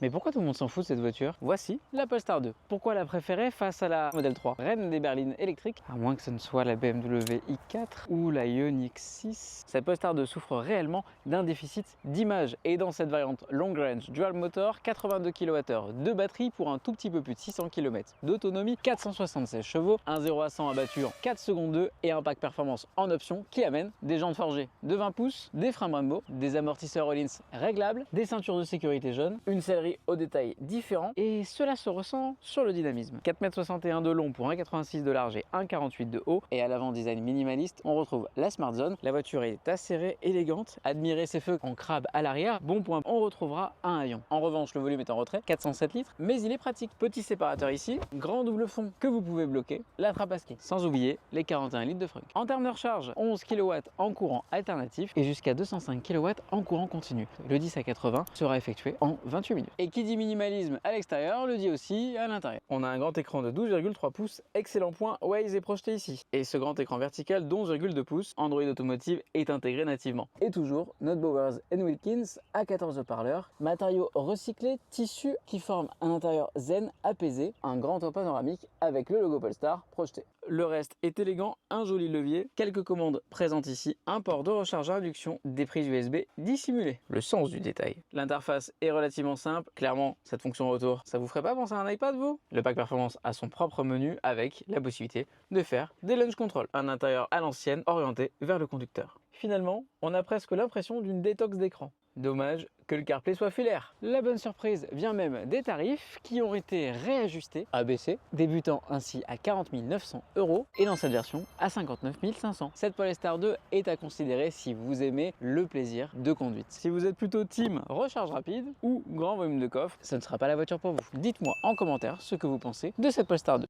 Mais pourquoi tout le monde s'en fout de cette voiture? Voici la Polestar 2. Pourquoi la préférer face à la Model 3, reine des berlines électriques? À moins que ce ne soit la BMW i4 ou la Ioniq 6. Cette Polestar 2 souffre réellement d'un déficit d'image. Et dans cette variante Long Range Dual Motor, 82 kWh de batterie pour un tout petit peu plus de 600 km d'autonomie, 476 chevaux, un 0 à 100 abattu en 4 secondes 2 et un pack performance en option qui amène des jantes forgées de 20 pouces, des freins Brembo, des amortisseurs Öhlins réglables, des ceintures de sécurité jaunes, une sellerie aux détails différents et cela se ressent sur le dynamisme. 4,61 m de long pour 1,86 m de large et 1,48 m de haut, et à l'avant design minimaliste, on retrouve la Smart Zone. La voiture est acérée, élégante, admirez ses feux en crabe à l'arrière. Bon point, on retrouvera un haillon. En revanche, le volume est en retrait, 407 litres, mais il est pratique. Petit séparateur ici, grand double fond que vous pouvez bloquer, la trappe à ski, sans oublier les 41 litres de frunk. En termes de recharge, 11 kW en courant alternatif et jusqu'à 205 kW en courant continu. Le 10 à 80 sera effectué en 28 minutes. Et qui dit minimalisme à l'extérieur, le dit aussi à l'intérieur. On a un grand écran de 12,3 pouces, excellent point, Waze est projeté ici. Et ce grand écran vertical d'11,2 pouces, Android Automotive est intégré nativement. Et toujours, notre Bowers & Wilkins à 14 haut-parleurs, matériaux recyclés, tissus qui forment un intérieur zen, apaisé, un grand toit panoramique avec le logo Polestar projeté. Le reste est élégant, un joli levier, quelques commandes présentes ici, un port de recharge à induction, des prises USB dissimulées. Le sens du détail. L'interface est relativement simple, clairement cette fonction retour, ça vous ferait pas penser à un iPad vous? Le pack performance a son propre menu avec la possibilité de faire des launch control, un intérieur à l'ancienne orienté vers le conducteur. Finalement, on a presque l'impression d'une détox d'écran. Dommage que le CarPlay soit filaire. La bonne surprise vient même des tarifs qui ont été réajustés, abaissés, débutant ainsi à 40 900 € et dans cette version à 59 500. Cette Polestar 2 est à considérer si vous aimez le plaisir de conduite. Si vous êtes plutôt team recharge rapide ou grand volume de coffre, ce ne sera pas la voiture pour vous. Dites-moi en commentaire ce que vous pensez de cette Polestar 2.